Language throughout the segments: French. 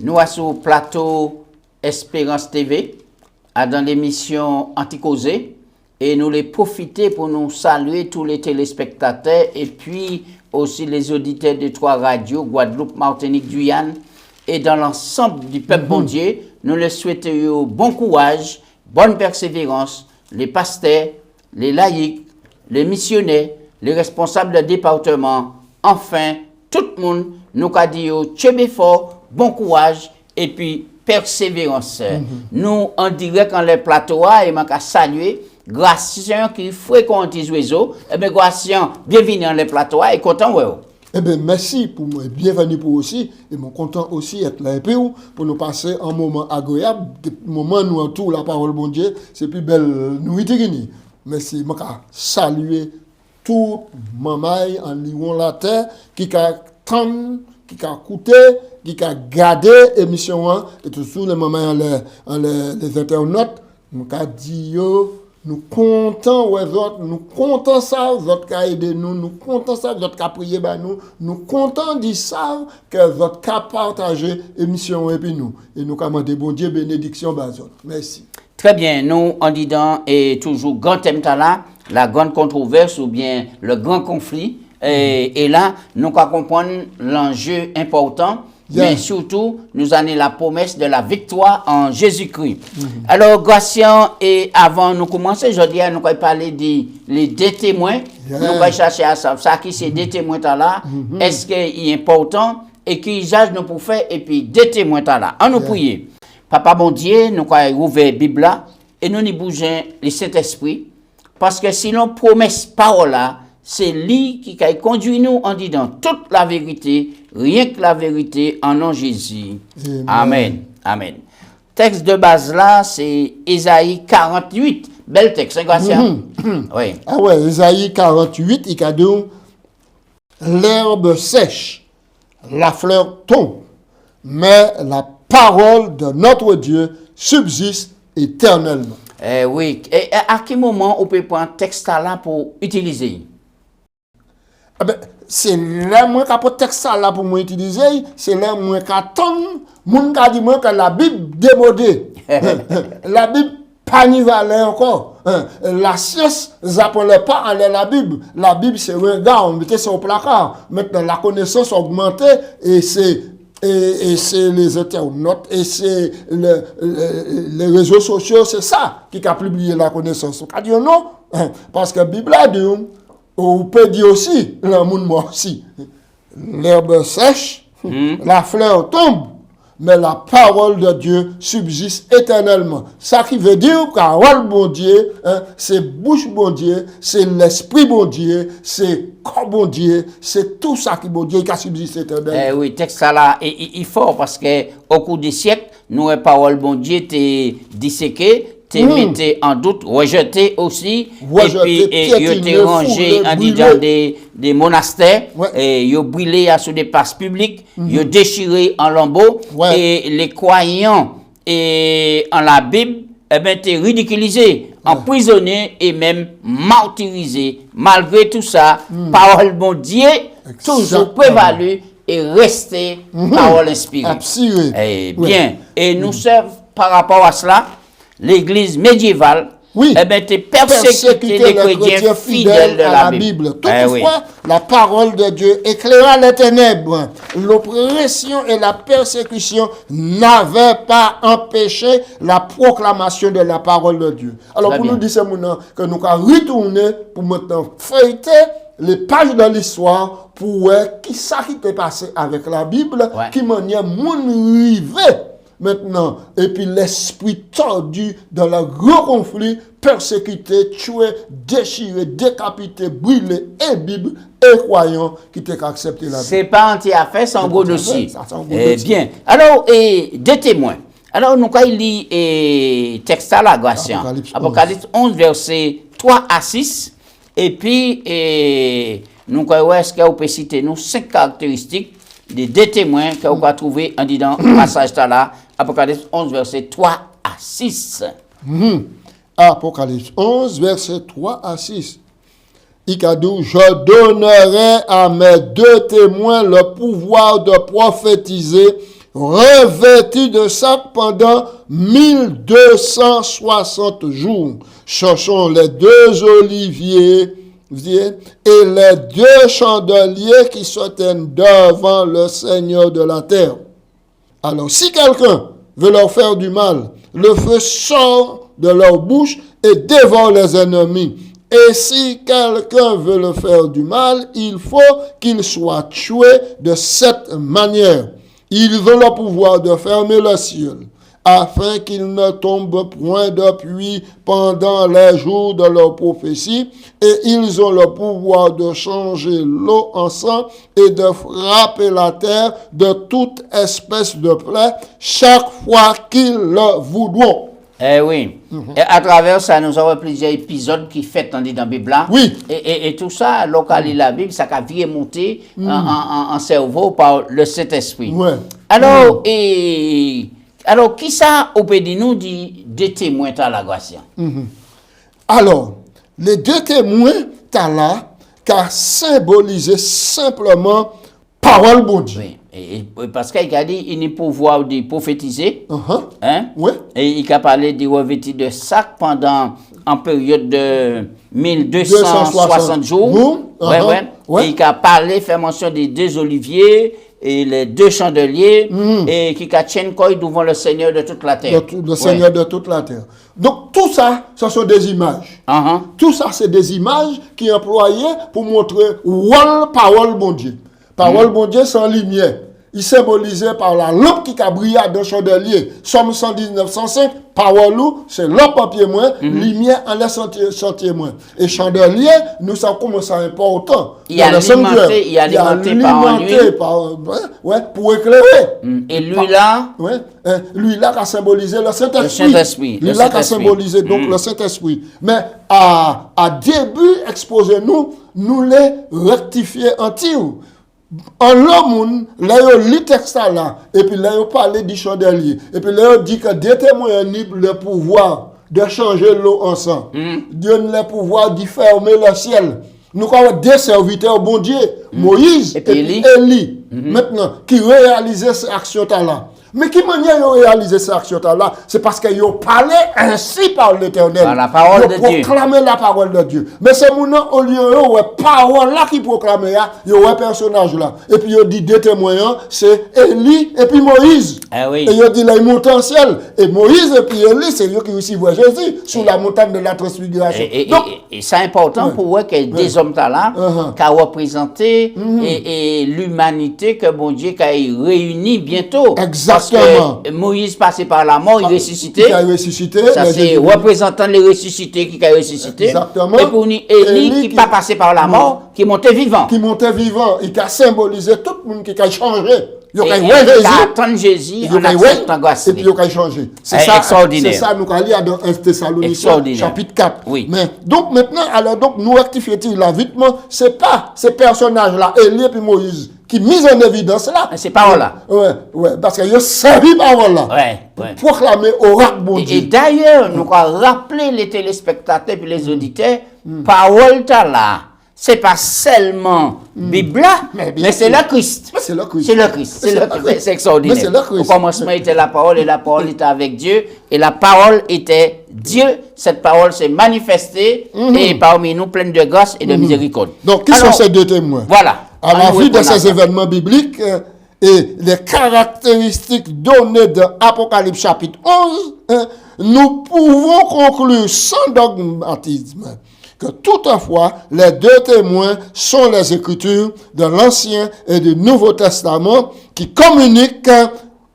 nous sommes sur le plateau Espérance TV, dans l'émission Anticausé, et nous les profiter pour nous saluer tous les téléspectateurs et puis aussi les auditeurs de 3 radios, Guadeloupe, Martinique, Guyane, et dans l'ensemble du peuple bon Dieu, nous les souhaitons bon courage, bonne persévérance, les pasteurs, les laïcs, les missionnaires, les responsables de département, enfin, tout le monde, nous a dit tchébé fort, bon courage et puis persévérance. Nous, en direct en les plateaux, et je veux saluer Gratien qui fréquente les oiseaux. Eh bien, Gratien, bienvenue en les plateaux et content, ouais. Eh bien, merci pour moi, bienvenue pour aussi, et mon content aussi d'être là pour nous passer un moment agréable, un moment nous entoure la parole bon Dieu, c'est plus belle nous y merci, je saluer tout mamaï en liant la terre qui a tant, qui a coûté, qui a gardé l'émission 1 et tous les mamans les internautes, nous a dit nous comptons ouais autres, nous comptons ça, autres qui a aidé nous comptons ça, autres qui a prié nous comptons dit ça que autres qui a partagé l'émission et puis nous commandons bon Dieu bénédiction bazot. Merci. Très bien, nous en disant et toujours grand thème là, la grande controverse ou bien le grand conflit et là nous allons comprendre l'enjeu important. Mais surtout, nous avons la promesse de la victoire en Jésus-Christ. Alors, Gratien, et avant de commencer, je dis, nous allons parler des deux témoins. Nous allons chercher à savoir ça qui c'est des témoins là. Est-ce qu'il est important et qui usage nous pour faire et puis des témoins là. On nous prier. Papa bon Dieu, nous allons ouvrir la Bible là et nous n'y bougeons le Saint-Esprit. Parce que sinon, promesse parole là, c'est lui qui a conduit nous en disant toute la vérité, rien que la vérité en nom de Jésus. Amen. Amen. Texte de base là, c'est Ésaïe 48. Bel texte, hein, Gratien? Oui. Ah ouais, Ésaïe 48, il a dit l'herbe sèche, la fleur tombe, mais la parole de notre Dieu subsiste éternellement. Oui. Et à quel moment on peut prendre texte là pour utiliser? Ah ben, c'est là moi qui a texte là pour moi utiliser, c'est là moi qui attend, moun qui dit moi que la Bible démodée. La Bible pas ni valeur encore. La science n'appelle pas à la Bible. La Bible c'est regard, on mettait ça au placard. Maintenant la connaissance augmentée et c'est les internautes et c'est les réseaux sociaux, c'est ça qui a publié la connaissance. On a dit non, parce que la Bible a dit on peut dire aussi, le monde mort aussi. L'herbe sèche, la fleur tombe, mais la parole de Dieu subsiste éternellement. Ça qui veut dire que parole bon Dieu, c'est bouche bon Dieu, c'est l'esprit bon Dieu, c'est corps bon Dieu, c'est tout ça qui bon Dieu qui subsiste éternellement. Oui, texte là est fort parce que au cours des siècles, nous, parole bon Dieu, t'es disséqué. T'es mis en doute, rejeté aussi, et puis il t'es rangé dans des monastères, et il brûlé sur des places publiques, il déchiré en lambeaux, et les croyants en la Bible, eh ben, t'es ridiculisé, emprisonné et même martyrisé. Malgré tout ça, parole bon Dieu, toujours prévalue et restée parole inspirée. Eh bien, et nous servons par rapport à cela, l'Église médiévale, eh bien, tu persécuté les chrétiens fidèles de la Bible. Toutefois, la parole de Dieu éclaira les ténèbres. L'oppression et la persécution n'avaient pas empêché la proclamation de la parole de Dieu. Alors, pour nous dire que nous allons retourner pour maintenant feuilleter les pages de l'histoire pour voir qui ça qui s'est passé avec la Bible, qui manière mon rivé. Maintenant, et puis l'esprit tordu dans le gros conflit, persécuté, tué, déchiré, décapité, brûlé, et Bible, et croyant qui t'a accepté la Bible. C'est pas anti-affaire, c'est un gros dossier. Bien. Alors, des témoins. Alors, nous, quand il lit texte à la Gratien, Apocalypse 11, verset 3 à 6, et puis, nous, est-ce qu'on peut citer nous 5 caractéristiques des deux témoins qu'on va trouver en disant le passage là, Apocalypse 11, verset 3 à 6. Apocalypse 11, verset 3 à 6. Ikadou, je donnerai à mes deux témoins le pouvoir de prophétiser revêtus de sac pendant 1260 jours. Ce sont les 2 oliviers et les 2 chandeliers qui se tiennent devant le Seigneur de la terre. Alors, si quelqu'un veut leur faire du mal, le feu sort de leur bouche et dévore les ennemis. Et si quelqu'un veut le faire du mal, il faut qu'il soit tué de cette manière. Ils ont le pouvoir de fermer le ciel, afin qu'il ne tombe point de pluie pendant les jours de leur prophétie, et ils ont le pouvoir de changer l'eau en sang et de frapper la terre de toute espèce de plaie chaque fois qu'ils le voudront. Eh oui. Et à travers ça, nous avons plusieurs épisodes qui fait dans la Bible là. Oui. Et tout ça, lorsqu'on lit la Bible, ça a bien monté en cerveau par le Saint-Esprit. Ouais. Alors, alors, qui ça, au peut nous dit des témoins à la grâce? Alors, les 2 témoins, t'as là, qu'a symbolisé simplement parole bon Dieu. Oui. Et parce qu'il a dit, il a pouvoir de prophétiser. Hein? Oui. Et il a parlé de revêtis de sac pendant en période de 1260 jours. Ouais. Et il a parlé, fait mention des 2 oliviers et les 2 chandeliers et qui tiennent quoi devant le Seigneur de toute la terre. Le Seigneur de toute la terre. Donc tout ça, ce sont des images. Tout ça, c'est des images qui employaient pour montrer parole bon Dieu. Parole bon Dieu sans lumière. Il symbolisait par la lampe qui a brillé dans le chandelier. Somme 119, 105, parole, c'est lampe papier moins, lumière en laisse sentier moins. Et chandelier, nous savons comment c'est important. Il a alimenté pour éclairer. Et lui là, lui là qui a symbolisé le Saint-Esprit. Lui là qui a symbolisé donc le Saint-Esprit. Mais à début, exposez-nous, nous les rectifier en tir. En l'homme, là, il lit texte là, et puis là, il parle du chandelier, et puis là, il dit que des témoins ont le pouvoir de changer l'eau en sang. Dieu a le pouvoir de fermer le ciel. Nous avons 2 serviteurs, bon Dieu, Moïse et puis Élie, maintenant, qui réalisaient ces actions-là. Mais qui manière ils ont réalisé cette action-là? C'est parce qu'ils ont parlé ainsi par l'Éternel. Par la parole de Dieu. Ils ont proclamé la parole de Dieu. Mais c'est mon nom, au lieu de parole là qui proclame, il y a un personnage là. Et puis ils ont dit 2 témoins, c'est Élie et puis Moïse. Ah oui. Et ils ont dit là, ils montent en ciel. Et Moïse et puis Élie, c'est eux qui reçoivent Jésus sur la montagne de la transfiguration. Et c'est important pour eux que des hommes là, qui ont représenté l'humanité que bon Dieu a réuni bientôt. Exactement. Parce que Moïse passé par la mort, il ressuscité. Il a ressuscité. Ça c'est représentant les ressuscités qui a ressuscité. Exactement. Et pour nous, Élie qui n'est pas passé par la mort, qui montait vivant. Qui montait vivant. Il a symbolisé tout le monde qui a changé. Il a attendu Jésus en acceptant grâce. Et puis il a changé. C'est ça, extraordinaire. C'est ça, nous allons lire dans 1 Thessaloniciens chapitre 4. Oui. Mais, donc maintenant, alors donc nous rectifions-ils là vitement, c'est pas ces personnages-là, Élie et puis Moïse, qui mis en évidence là. Ces paroles-là. Ouais, parce qu'ils ont servi paroles-là. Ouais. Proclamer oracle bon Dieu. Et d'ailleurs, nous allons rappeler les téléspectateurs et les auditeurs, parole là. C'est pas seulement Bible, mais c'est le Christ. C'est le Christ. C'est le Christ. C'est extraordinaire. Mais c'est le Christ. Au commencement était la parole et la parole était avec Dieu et la parole était Dieu. Cette parole s'est manifestée et parmi nous pleine de grâce et de miséricorde. Donc, qui sont ces 2 témoins? Voilà. À la vue de ces événements bibliques et les caractéristiques données dans Apocalypse chapitre 11, nous pouvons conclure sans dogmatisme que toutefois, les 2 témoins sont les Écritures de l'Ancien et du Nouveau Testament qui communiquent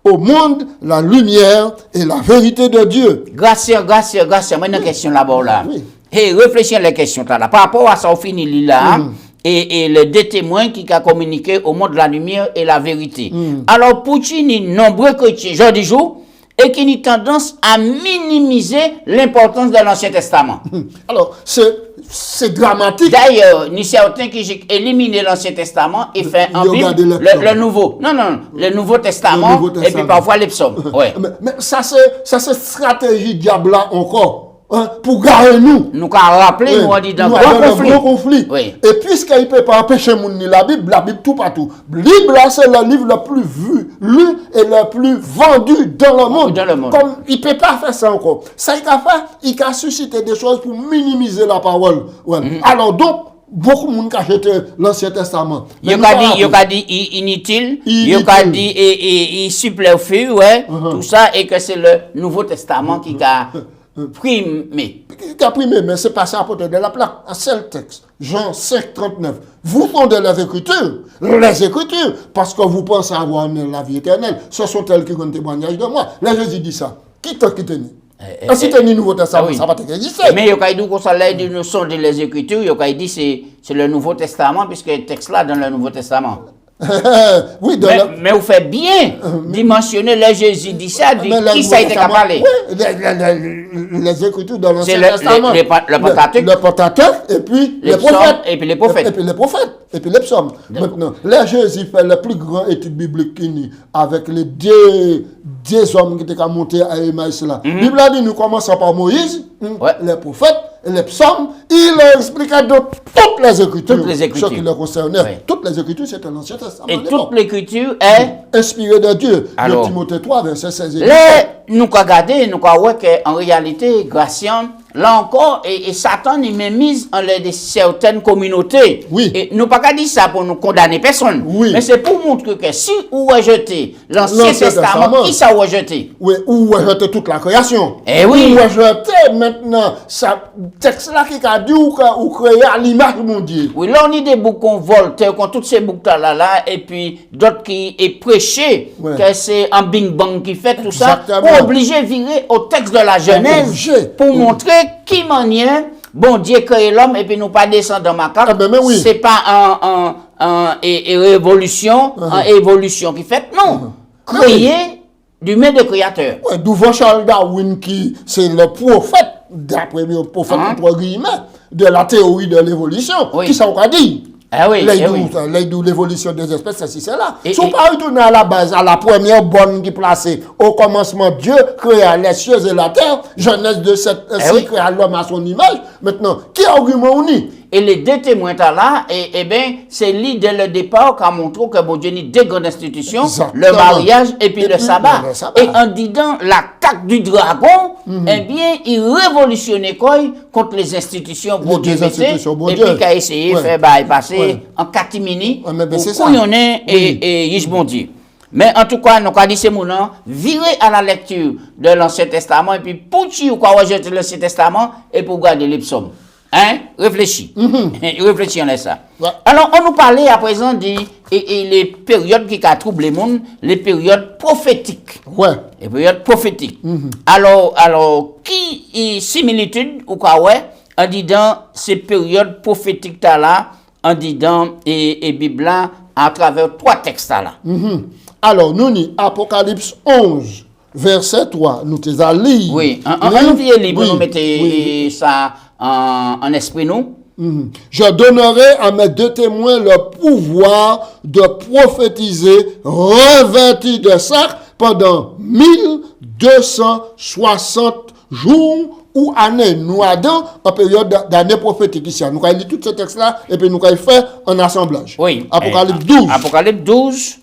au monde la lumière et la vérité de Dieu. Grâce. Moi, une question là-bas. Là. Oui. Et réfléchis à la question là. Par rapport à ça, on finit là. Et les 2 témoins qui ont communiqué au monde de la lumière et la vérité. Alors, pour qui nombreux chrétiens, jour du jour, et qui ont tendance à minimiser l'importance de l'Ancien Testament. Alors, c'est dramatique. D'ailleurs, nous certains qui ont éliminé l'Ancien Testament et fait en Bible le Nouveau. Non, le Nouveau Testament, et puis parfois les psaumes. Ouais. Mais ça, c'est stratégie diable là encore. pour garer nous. Nous avons rappelé, nous avons dit dans grand conflit. Oui. Et puisqu'il ne peut pas empêcher moun ni la Bible tout partout. La Bible, c'est le livre le plus lu et le plus vendu dans le monde. Comme il ne peut pas faire ça encore. Ça, il a fait, il a suscité des choses pour minimiser la parole. Alors donc, beaucoup de monde qui a jeté l'Ancien Testament. Il a dit inutile, il a dit superflu, tout ça, et que c'est le Nouveau Testament qui a primé. Qui a primé, mais c'est passé à côté de la plaque. Un seul texte, Jean 5, 39. Vous fondez les Écritures, parce que vous pensez avoir la vie éternelle. Ce sont elles qui ont témoignage de moi. Là, Jésus dit ça. Qui t'a quitté? Si tu as le Nouveau Testament, ça va t'exister. Mais il y a dit qu'on s'allait de nous sonder les Écritures, il y a dit c'est le Nouveau Testament, puisque le texte là dans le Nouveau Testament. Oui, mais vous faites bien dimensionner le Jésus dit ça, qui ça a été parlé? Oui, les Écritures dans l'Ancien Testament. Le Pentateuque, et puis les prophètes. Et puis les prophètes. Et puis les psaumes. Maintenant, là, Jésus fait la plus grande étude biblique qu'il avec les deux hommes qui étaient montés à Emmaüs là. La Bible a dit, nous commençons par Moïse, les prophètes, et les psaumes. Il a expliqué dans toutes les Écritures. Ce qui le concernait. Toutes les Écritures, c'était l'Ancien Testament. Et toute l'Écriture est inspirée de Dieu. Alors, Timothée 3, verset 16 et 17. Nous avons regardé, nous avons vu qu'en réalité, Gratien, là encore, et Satan, il m'a mis en l'air de certaines communautés. Oui. Et nous pas qu'à dire ça pour nous condamner personne. Oui. Mais c'est pour montrer que si vous rejetez l'Ancien Testament, qui ça rejeté? Oui, ou rejeter toute la création. Eh oui. Ou rejeter maintenant, ça, texte là qui a dit ou créer à l'image de mon Dieu. Oui, là on a des boucs qu'on vole, qu'on toutes ces boucs là, et puis d'autres qui est prêché, que c'est un bing-bang qui fait tout ça. Pour obliger de virer au texte de la Genèse, pour montrer qui manière bon Dieu crée l'homme et puis nous pas descendre dans ma carte. C'est pas une révolution, une évolution qui fait, non. Créer du même de créateur. Oui, d'où Charles Darwin qui c'est le prophète, d'après le prophète entre guillemets, de la théorie de l'évolution, qui ça a dit. Ah oui, l'évolution des espèces, c'est cela. Si on pas retourner à la base, à la première bonne qui est placée, au commencement, Dieu créa les cieux et la terre, Genèse 2:7, ainsi créa l'homme à son image. Maintenant, qui argument on y? Et les deux témoins là, et bien, c'est lui dès le départ qui a montré que bon Dieu a deux grandes institutions, le mariage et puis le sabbat. Et en disant l'attaque du dragon, eh bien, il révolutionnait quoi contre les institutions bon Dieu et puis qui a essayé de faire passer en catimini pour couillonner et bon Dieu. Mais en tout cas, nous avons dit ces mots-là, virer à la lecture de l'Ancien Testament et puis pour tu ou quoi rejeter l'Ancien Testament et pour garder les psaumes. Hein? Réfléchis. Réfléchis en ça. Alors, on nous parlait à présent des les périodes qui ont troublé le monde, les périodes prophétiques. Les périodes prophétiques. Alors, qui est similitude ou quoi, en disant ces périodes prophétiques là, en disant et Bible là, à travers trois textes là. Alors, nous, Apocalypse 11. Verset 3, nous te allons. Oui, nous disons libre, nous mettons ça en esprit, nous. Je donnerai à mes deux témoins le pouvoir de prophétiser revêtis de sac pendant 1260 jours ou années. Nous avons en période d'année prophétique ici. Nous allons lire tous ces textes-là et puis nous allons faire un assemblage. Oui. Apocalypse 12. Apocalypse 12,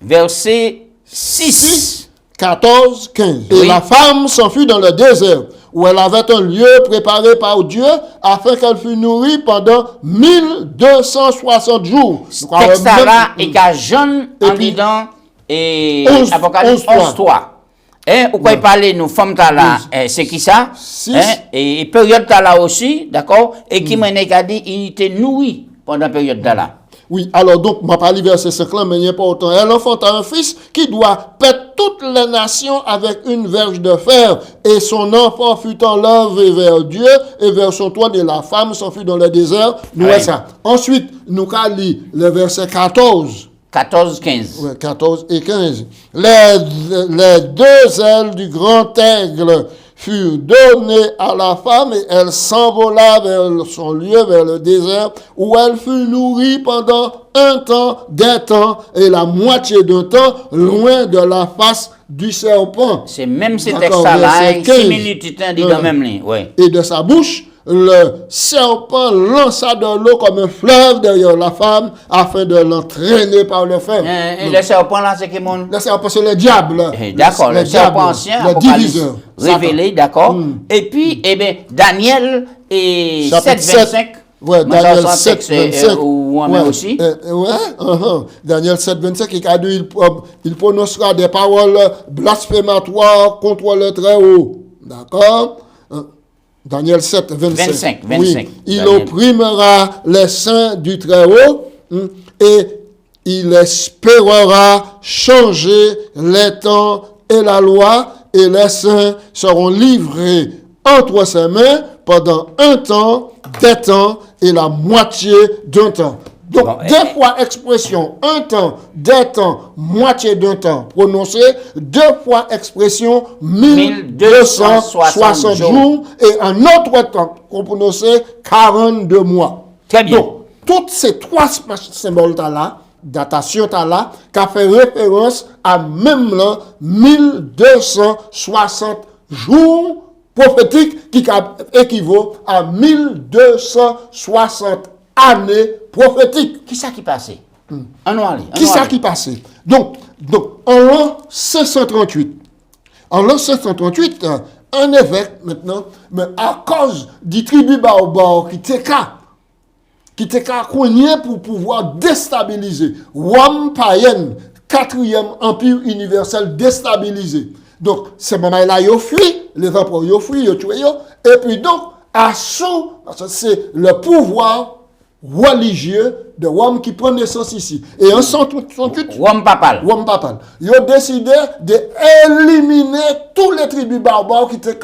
verset 6. 14, 15. Et la femme s'enfuit dans le désert, où elle avait un lieu préparé par Dieu, afin qu'elle fût nourrie pendant 1260 jours. Ce texte-là est qu'à Jean en disant, et Apocalypse 11, 3. Ou quoi il parlait, nous, femmes là, c'est qui ça? Et période là aussi, d'accord? Et qui m'a dit, il était nourri pendant la période là. Oui, alors donc, ma parole verset 5 là, mais il n'y a pas autant. Elle enfanta un fils qui doit perdre toutes les nations avec une verge de fer. Et son enfant fut enlevé vers Dieu et vers son trône, et la femme s'enfuit dans le désert. Nous ça. Ensuite, nous allons lire le verset 14. 14, 15. Ouais, 14 et 15. Les deux ailes du grand aigle furent donnés à la femme et elle s'envola vers son lieu, vers le désert, où elle fut nourrie pendant un temps, des temps et la moitié d'un temps, loin de la face du serpent. C'est même ce D'accord, texte-là, verset 15. similitude dit dans même ligne. Oui. Et de sa bouche, le serpent lança dans l'eau comme un fleuve derrière la femme afin de l'entraîner par le fer. Le serpent là, c'est qui mon. Le serpent, c'est le diable. D'accord, le serpent ancien, le Apocalypse diviseur. révélé, d'accord. Et puis, eh bien, Daniel et Chapitre 7, 25. Ouais, Daniel 7, texte, 25. ou on met aussi. Daniel 7, 25, il prononcera des paroles blasphématoires contre le Très-Haut. D'accord? Daniel 7, 25. 25. Oui. Il Daniel. opprimera les saints du Très-Haut et il espérera changer les temps et la loi, et les saints seront livrés entre ses mains pendant un temps, des temps et la moitié d'un temps. Donc, Bon, deux fois expression, un temps, des temps, moitié d'un temps prononcé, deux fois expression, 1260 jours, et un autre temps qu'on prononçait 42 mois. Très bien. Donc, toutes ces trois symboles-là, datation-là, qui a fait référence à même là, 1260 jours prophétiques qui équivaut à 1260 années prophétiques. Qui ça qui passait? En noir. Qui ça qui passait? Donc, en l'an 538, un évêque maintenant, mais à cause du tribu Baobab qui était cogné pour pouvoir déstabiliser Rome païenne, 4e empire universel déstabilisé. Donc, ces moments-là, ils ont fui, les empereurs, ils ont fui, ils ont tué, et puis donc, assaut, parce que c'est le pouvoir religieux de Rome qui prend naissance ici. Et en 138, Rome papal. ils ont décidé d'éliminer tous les tribus barbares qui étaient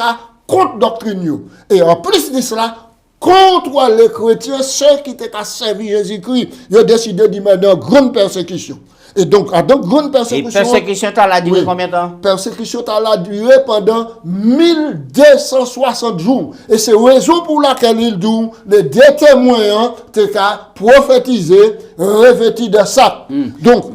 contre doctrine. Et en plus de cela, contre les chrétiens, ceux qui étaient à servir Jésus-Christ, ils ont décidé d'y mettre une grande persécution. Et donc, grande persécution. Et persécution, ça a duré combien de temps? Persécution, ça a duré pendant 1260 jours. Et c'est la raison pour laquelle il dit, les deux témoins, t'es qu'à prophétiser, revêtis de ça. Donc,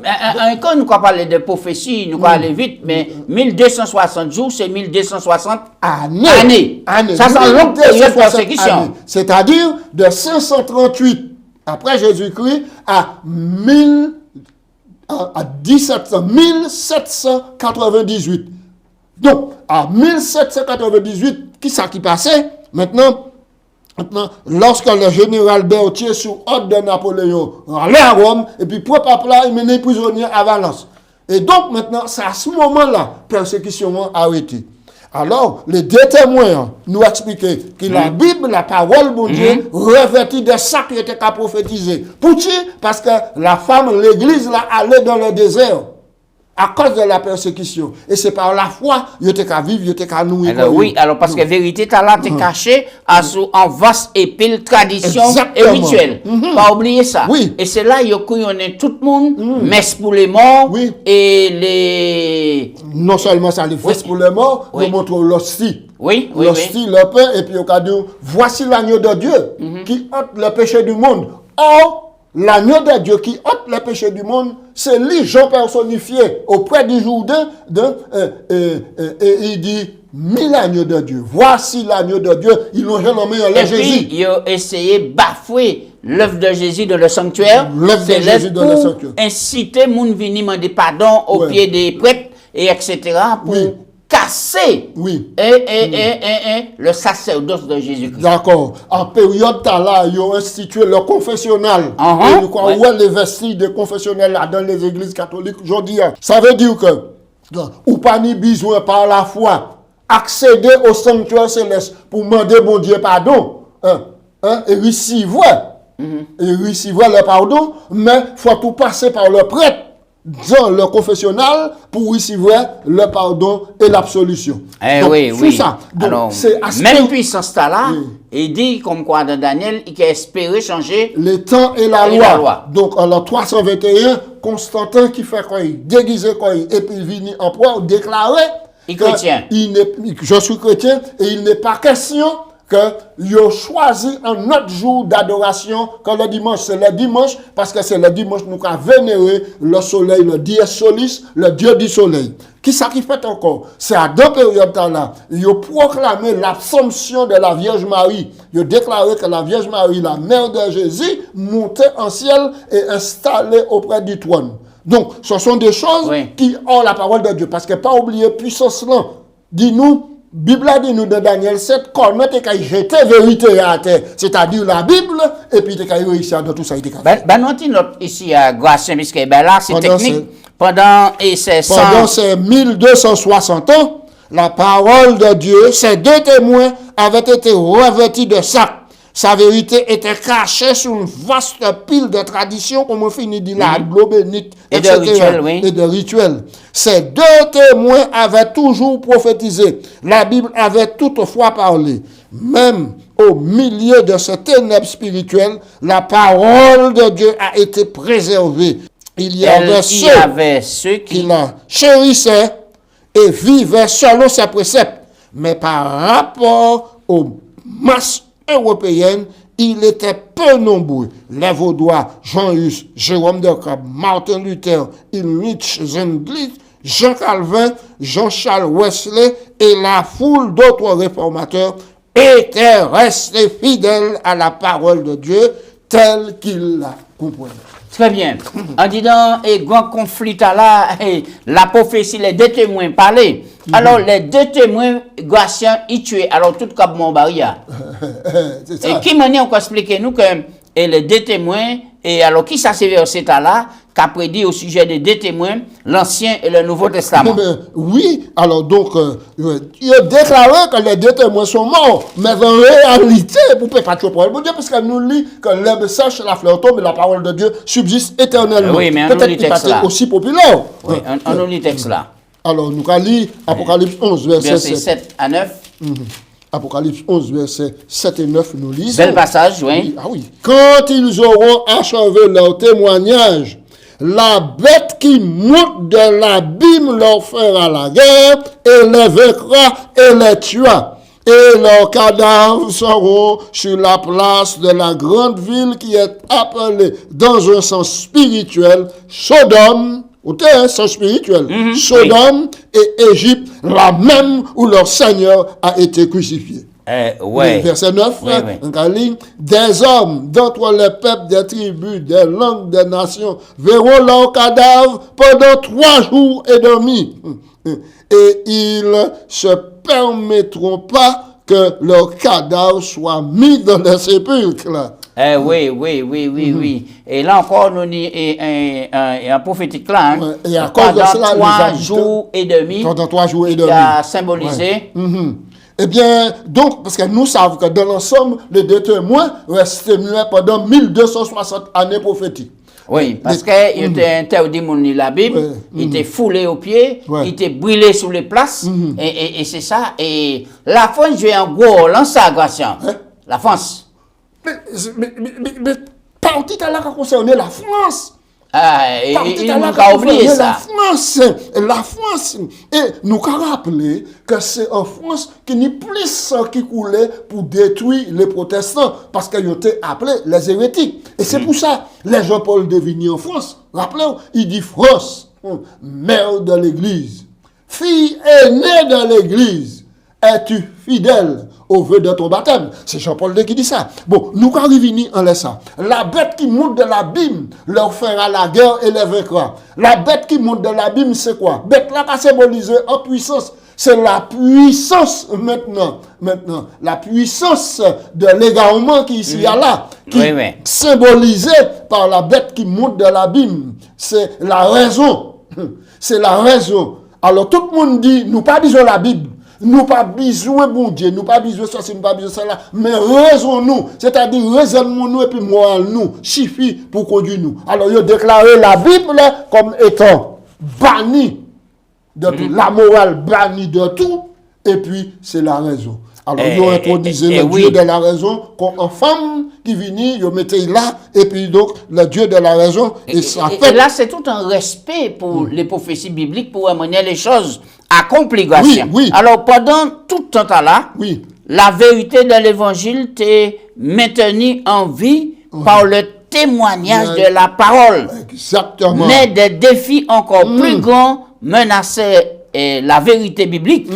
Quand nous parlons de prophétie, nous parlons vite, mais 1260 jours, c'est 1260 années. Ça, c'est une longue période de persécution. C'est-à-dire de 538 après Jésus-Christ à 1798. Donc, à 1798, qui ça qui passait? Maintenant, lorsque le général Berthier, sous ordre de Napoléon, allait à Rome, et puis pour papa, il menait prisonnier à Valence. Et donc, maintenant, c'est à ce moment-là, persécution a arrêté. Alors, les deux témoins nous expliquaient que la Bible, la parole de Dieu, revêtit de ça qui était qu'à prophétiser. Pourquoi? Parce que la femme, l'église, là, allait dans le désert à cause de la persécution. Et c'est par la foi, il était qu'à vivre, il était qu'à nourrir. Alors, oui, alors parce que vérité, t'as là, t'es caché en vaste et pile tradition et rituel. Pas oublier ça. Oui. Et c'est là, il y a tout le monde, messe pour les morts, Oui. et les... Non seulement ça, les fesses pour les morts, Oui. nous montrons l'hostie. Oui. L'hostie, le pain, et puis au cas où, voici l'agneau de Dieu qui ôte le péché du monde. Or, l'agneau de Dieu qui ôte le péché du monde, c'est lui, Jean personnifié, auprès du Jourdain, et il dit, 1000 agneaux de Dieu. Voici l'agneau de Dieu. Ils l'ont renommé en Et Jésus. puis, ils ont essayé de bafouer l'œuvre de Jésus dans le sanctuaire. L'œuvre de Jésus dans le sanctuaire. Inciter les gens à venir demander pardon au pied des prêtres, et etc. pour casser le sacerdoce de Jésus-Christ. D'accord. En période là, ils ont institué le confessionnal. Et nous croyons les vestiges de confessionnel là dans les églises catholiques aujourd'hui. Ça veut dire que, ou pas ni besoin par la foi accéder au sanctuaire céleste pour demander bon Dieu pardon. Et recevoir le pardon, mais il faut tout passer par le prêtre dans le confessionnal pour recevoir le pardon et l'absolution. Oui. Ça. Donc, alors, c'est même puissance là, il dit comme quoi dans Daniel, il a espéré changer les temps et la loi. Donc, en l'an 321, Constantin qui fait quoi? Déguisé quoi? Et puis, vini en poids, déclaré chrétien. Je suis chrétien et il n'est pas question que yo choisi un autre jour d'adoration que le dimanche. C'est le dimanche parce que c'est le dimanche nous avons vénéré le soleil, le dieu solis, le dieu du soleil. Qui ça qui fait encore? C'est à deux périodes là. Ils ont proclamé l'absomption de la Vierge Marie. Ils ont déclaré que la Vierge Marie, la mère de Jésus, montait en ciel et installée auprès du trône. Donc, ce sont des choses qui ont la parole de Dieu. Parce que pas oublier puissance là. Dis-nous, Bible a dit nous de Daniel 7, qu'on a jeté vérité à terre, c'est-à-dire la Bible, et puis tu as réussi à tout ça. Ben, nous avons ici à Grâce, puisque ben là, c'est technique. Pendant ces 1260 ans, la parole de Dieu, ces deux témoins avaient été revêtis de sac. Sa vérité était cachée sous une vaste pile de traditions, comme on finit de la globénite, et de rituels, oui. Et de rituels. Ces deux témoins avaient toujours prophétisé. La Bible avait toutefois parlé. Même au milieu de ce ténèbres spirituelles, la parole de Dieu a été préservée. Il y avait ceux qui la chérissaient et vivaient selon ses préceptes. Mais par rapport aux masses européenne, il était peu nombreux. Les Vaudois, Jean-Hus, Jérôme de Crabbe, Martin Luther, Ulrich Zwingli, Jean Calvin, Jean-Charles Wesley et la foule d'autres réformateurs étaient restés fidèles à la parole de Dieu telle qu'ils la comprenaient. Très bien. En disant, et grand conflit là, la prophétie, les deux témoins parlaient. Alors, les deux témoins, Gratien, ils tuaient. Alors, tout comme mon barrière. Et qui m'a dit, on peut expliquer nous que les deux témoins, et alors, qui ça c'est verset là, qu'a prédit au sujet des deux témoins, l'Ancien et le Nouveau Testament? Oui, alors donc, il a déclaré que les deux témoins sont morts, mais en réalité, vous ne pouvez pas tuer pour Dieu, parce qu'elle nous lit que l'herbe sèche, la fleur tombe, et la parole de Dieu subsiste éternellement. Oui, mais on nous lit texte là. Aussi populaire. Oui, on nous lit texte là. Alors, nous allons lire Apocalypse 11, verset 7 à 9. Apocalypse 11, verset 7 et 9, nous lisons. Bel passage, oui. Ah oui. Quand ils auront achevé leur témoignage, la bête qui monte de l'abîme leur fera la guerre et les vaincra et les tuera. Et leurs cadavres seront sur la place de la grande ville qui est appelée dans un sens spirituel Sodome. Un sens spirituel. Sodome et Égypte, la même où leur Seigneur a été crucifié. Ouais. Verset 9, des hommes d'entre les peuples, des tribus, des langues, des nations verront leurs cadavres pendant 3 jours et demi. Et ils ne se permettront pas que leurs cadavres soient mis dans les sépulcres. Oui. Et là encore, nous dit un prophétique là, hein, et à cause de cela, 3 jours et demi, pendant 3 jours et demi, qui a symbolisé. Eh bien, donc, parce que nous savons que dans l'ensemble, les deux témoins restaient muets pendant 1260 années prophétiques. Oui, parce qu'il était interdit de lire la Bible, il était foulé aux pieds, il était brûlé sur les places, et c'est ça. Et la France joue un gros rôle en ça, Gratien. La France. Mais partout à là qui concerne la France. Il nous a oublié ça. La France. Et nous avons rappelé que c'est en France qu'il n'y a plus ça qui coulait pour détruire les protestants, parce qu'ils ont été appelés les hérétiques. Et c'est pour ça, les Jean-Paul de Vigny en France, rappelez-vous, il dit France, mère de l'Église, fille aînée de l'Église, es-tu fidèle au vœu de ton baptême? C'est Jean-Paul II qui dit ça. Bon, nous arrivons en laissant. La bête qui monte de l'abîme leur fera la guerre et les vaincra. La bête qui monte de l'abîme, c'est quoi? Bête là qui symbolise en puissance. C'est la puissance maintenant. La puissance de l'égarement qui ici a là, qui est symbolisée par la bête qui monte de l'abîme. C'est la raison. C'est la raison. Alors tout le monde dit, nous pas disons la Bible. Nous pas besoin bon Dieu, nous pas besoin ça, nous pas besoin ça là, mais raisonnons-nous, c'est-à-dire raisonnement-nous et puis moral-nous suffit pour conduire nous. Alors il a déclaré la Bible comme étant bannie de tout, la morale bannie de tout, et puis c'est la raison. Alors il a introduit le Dieu de la raison comme en femme qui vient, il mettait là, et puis donc le Dieu de la raison, et ça fait... Et là c'est tout un respect pour les prophéties bibliques pour amener les choses accompli, Gratien. Oui. Alors, pendant tout ce temps-là, Oui. la vérité de l'évangile t'est maintenue en vie par le témoignage de la parole. Exactement. Mais des défis encore plus grands menaçaient la vérité biblique.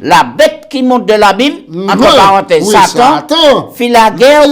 La bête qui monte de la Bible, entre parenthèses, Oui, Satan, fit la guerre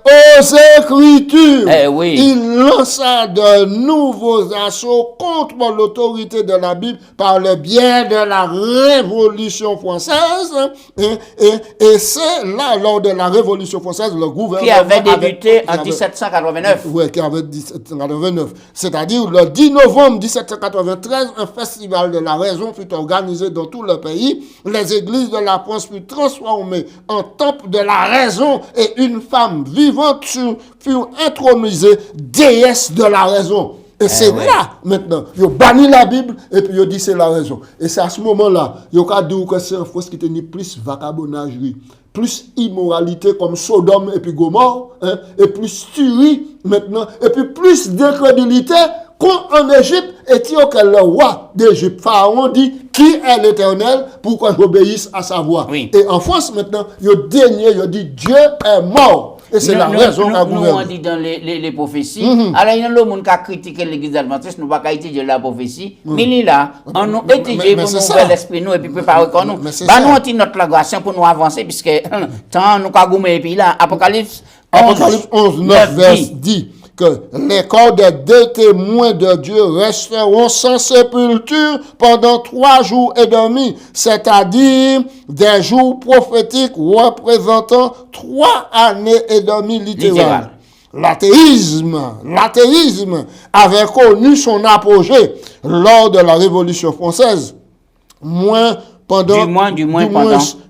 aux Écritures. Oui. Il lança de nouveaux assauts contre l'autorité de la Bible par le biais de la Révolution française. Et c'est là, lors de la Révolution française, le gouvernement... qui avait débuté en 1789. Oui, qui avait 1789. C'est-à-dire, le 10 novembre 1793, un festival de la raison fut organisé dans tout le pays. Les églises de la France furent transformées en temple de la raison et une femme vivante fut intronisée déesse de la raison. Et c'est là, maintenant, ils ont banni la Bible et puis ils ont dit c'est la raison. Et c'est à ce moment-là, ils ont dit que c'est en France qui tenait plus vagabondagerie, plus immoralité comme Sodome et puis Gomorre, hein, et plus tuerie maintenant, et puis plus d'incrédulité qu'en Égypte, et que le roi d'Égypte, Pharaon, dit qui est l'Éternel pour qu'on obéisse à sa voix. Oui. Et en France maintenant, ils ont dénié, ils ont dit Dieu est mort. Et c'est la raison qu'a gouverné. Nous, on dit dans les prophéties. Alors, il y a le monde qui a critiqué l'église adventiste, nous ne pouvons pas étudier la prophétie. Mais il est là, on nous étudie pour nous ouvrir l'esprit, nous, et puis préparer comme nous. Bah, nous, on dit notre langation pour nous avancer, puisque tant nous avons et puis là, Apocalypse 11, 9, verset dit que les corps des deux témoins de Dieu resteront sans sépulture pendant 3 jours et demi, c'est-à-dire des jours prophétiques représentant 3 années et demie littérales. L'athéisme avait connu son apogée lors de la Révolution française,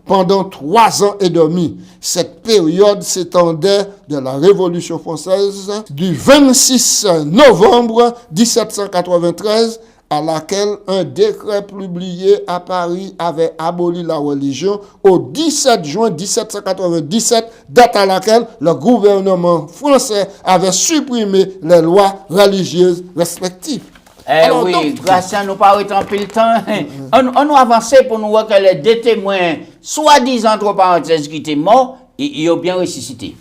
pendant 3 ans et demi. Cette période s'étendait de la Révolution française du 26 novembre 1793 à laquelle un décret publié à Paris avait aboli la religion au 17 juin 1797, date à laquelle le gouvernement français avait supprimé les lois religieuses respectives. Alors, oui, grâce à nous pas autant pile le temps, on nous avançait pour nous voir que les deux témoins, soi-disant entre parenthèses, qui étaient morts, ils ont bien ressuscité.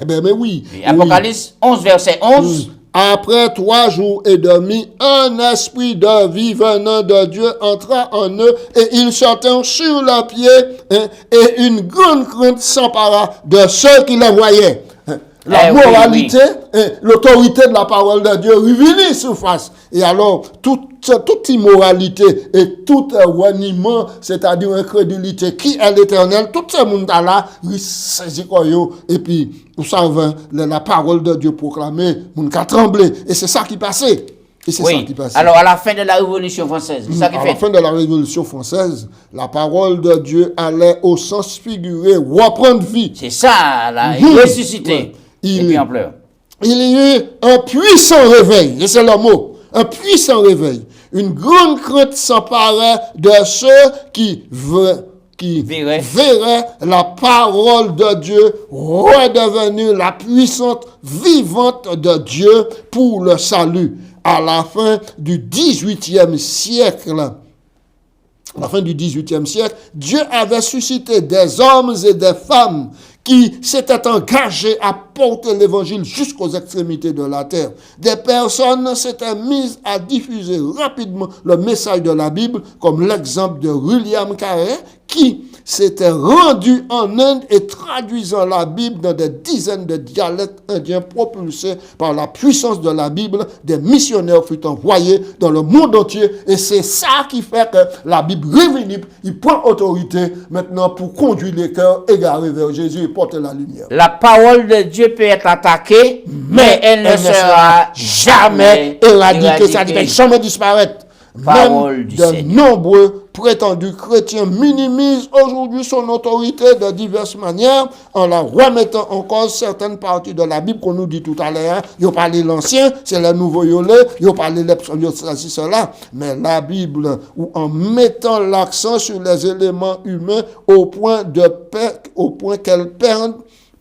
Mais oui. Apocalypse 11, verset 11. Après 3 jours et demi, un esprit de vie venant de Dieu entra en eux et ils sortirent sur leurs pieds et une grande crainte s'empara de ceux qui les voyaient. La moralité, l'autorité de la parole de Dieu revenait surface. Et alors, toute immoralité et tout reniement, c'est-à-dire incrédulité, qui est l'Éternel, tout ce monde-là, il saisit quoi et puis, vous savez, la parole de Dieu proclamée, mon cas tremblé. Et c'est ça qui passait. Et c'est ça qui passait. Alors, à la fin de la Révolution française, c'est ça qui fait. À la fin de la Révolution française, la parole de Dieu allait au sens figuré, reprendre vie. C'est ça, là, il ressuscité. Et puis en pleurs. Il y a eu un puissant réveil, et c'est le mot, un puissant réveil. Une grande crainte s'emparait de ceux qui verraient la parole de Dieu redevenue la puissante, vivante de Dieu pour le salut. À la fin du XVIIIe siècle, Dieu avait suscité des hommes et des femmes qui s'étaient engagés à porter l'évangile jusqu'aux extrémités de la terre. Des personnes s'étaient mises à diffuser rapidement le message de la Bible, comme l'exemple de William Carey, qui s'était rendu en Inde et traduisant la Bible dans des dizaines de dialectes indiens propulsés par la puissance de la Bible. Des missionnaires furent envoyés dans le monde entier et c'est ça qui fait que la Bible revenue, il prend autorité maintenant pour conduire les cœurs égarés vers Jésus et porter la lumière. La parole de Dieu peut être attaquée, mais elle ne sera jamais éradiquée. Ça dit qu'elle ne jamais disparaître. Même de nombreux prétendus chrétiens minimisent aujourd'hui son autorité de diverses manières en la remettant en cause certaines parties de la Bible qu'on nous dit tout à l'heure. Ils ont parlé l'ancien, c'est le nouveau yolé, ils ont parlé ceci, cela. Mais la Bible, ou en mettant l'accent sur les éléments humains au point qu'elle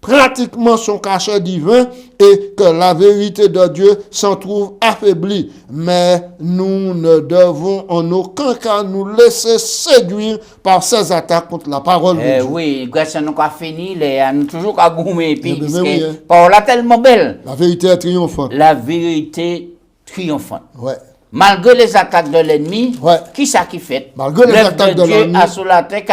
pratiquement son cachet divin et que la vérité de Dieu s'en trouve affaiblie. Mais nous ne devons en aucun cas nous laisser séduire par ces attaques contre la parole de Dieu. Oui, grâce à nous qu'a fini, nous toujours qu'à gommer, puis bien, oui, hein. parole là tellement belle. La vérité est triomphante. La vérité triomphante. Ouais. Malgré les attaques de l'ennemi, Ouais. qui ça qui fait? Malgré les attaques de Dieu l'ennemi, a sur la terre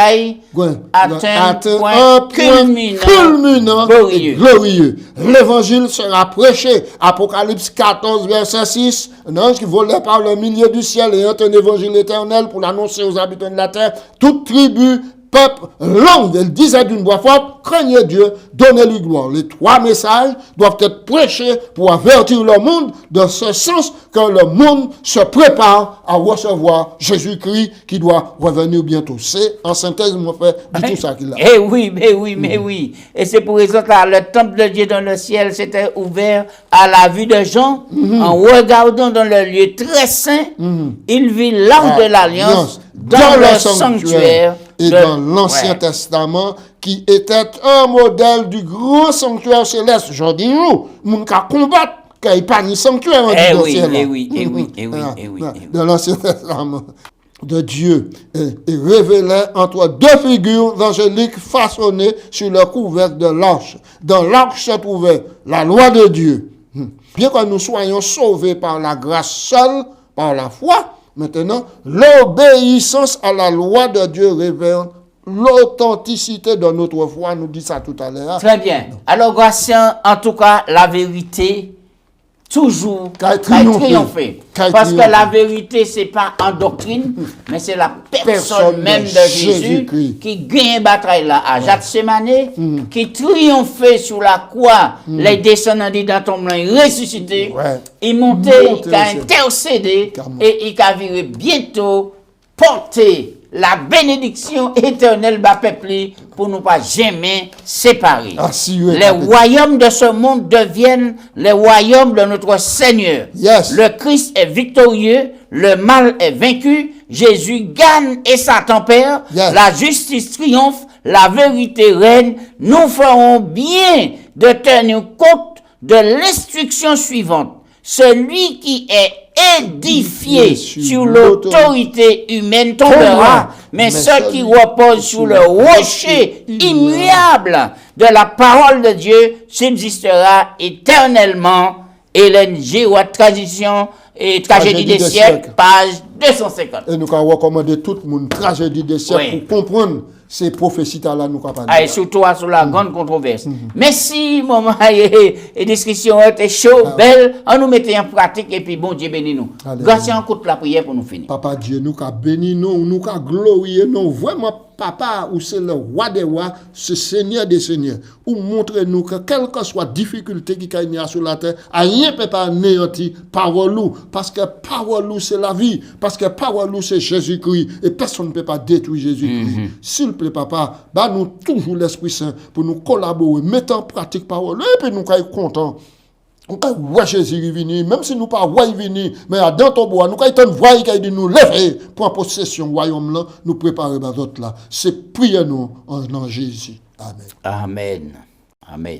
ouais, atteint un point culminant et glorieux. L'évangile sera prêché. Apocalypse 14, verset 6. Un ange qui volait par le milieu du ciel ayant un évangile éternel pour l'annoncer aux habitants de la terre. Toute tribu, peuple, langue, elle disait d'une voix forte, craignez Dieu, donnez-lui gloire. Les 3 messages doivent être prêchés pour avertir le monde dans ce sens que le monde se prépare à recevoir Jésus-Christ qui doit revenir bientôt. C'est en synthèse, mon frère, du tout ça qu'il a. Eh oui, mais oui. Et c'est pour raison que le temple de Dieu dans le ciel s'était ouvert à la vue de Jean. En regardant dans le lieu très saint, il vit l'arche de l'alliance dans le sanctuaire et dans l'Ancien Testament, qui était un modèle du grand sanctuaire céleste. Je dis, nous, qui combattre, qu'il n'y ait pas de sanctuaire en oui. Dans l'Ancien Testament de Dieu et révélait entre 2 figures angéliques façonnées sur le couvercle de l'arche. Dans l'arche se trouvait la loi de Dieu. Bien que nous soyons sauvés par la grâce seule, par la foi, maintenant, l'obéissance à la loi de Dieu révèle l'authenticité de notre foi. Nous dit ça tout à l'heure. Très bien. Alors, Gratien, en tout cas, la vérité, toujours, triompher. Parce que la vérité, c'est pas en doctrine, mais c'est la personne même de Jésus qui gagne bataille là à Gethsémane, qui triomphait sur la croix, les descendants d'Idatom, il ressuscité, il montait, il a intercédé, et il a viré bientôt porter la bénédiction éternelle bas peuple pour nous pas jamais séparer. Les royaumes de ce monde deviennent les royaumes de notre Seigneur. Le Christ est victorieux, le mal est vaincu, Jésus gagne et Satan perd, la justice triomphe, la vérité règne. Nous ferons bien de tenir compte de l'instruction suivante. Celui qui est édifié sur l'autorité humaine tombera, mais ceux qui reposent sur le rocher immuable de la parole de Dieu subsistera éternellement. Hélène Giroux, tradition et tragédie des siècles, page 250. Et nous avons recommandé tout le monde tragédie des siècles pour comprendre ces prophéties-là, nous avons et surtout sur la grande controverse. Merci, maman, et discussion était chaud, belle. On nous mettait en pratique et puis bon Dieu bénis nous. Grâce à un coup de la prière pour nous finir. Papa Dieu, nous avons béni nous avons glorifié nous. Vraiment, Papa, ou c'est le roi des rois, ce Seigneur des seigneurs. Ou montrez-nous que quelle que soit difficulté qui y a sur la terre, rien ne peut pas anéantir parole ou. Parce que parole ou c'est la vie. Parce que parole ou c'est Jésus-Christ. Et personne ne peut pas détruire Jésus-Christ. S'il te plaît, Papa, bah nous toujours l'Esprit Saint pour nous collaborer, mettre en pratique parole. Et puis nous sommes contents. Ouais, Jésus est venu, même si nous pas ouais venu, mais dans ton bois, nous avons voix qui dit nous lever pour en possession royaume là, nous préparer dans d'autres là. C'est prier nous en Jésus. Amen. Amen. Amen.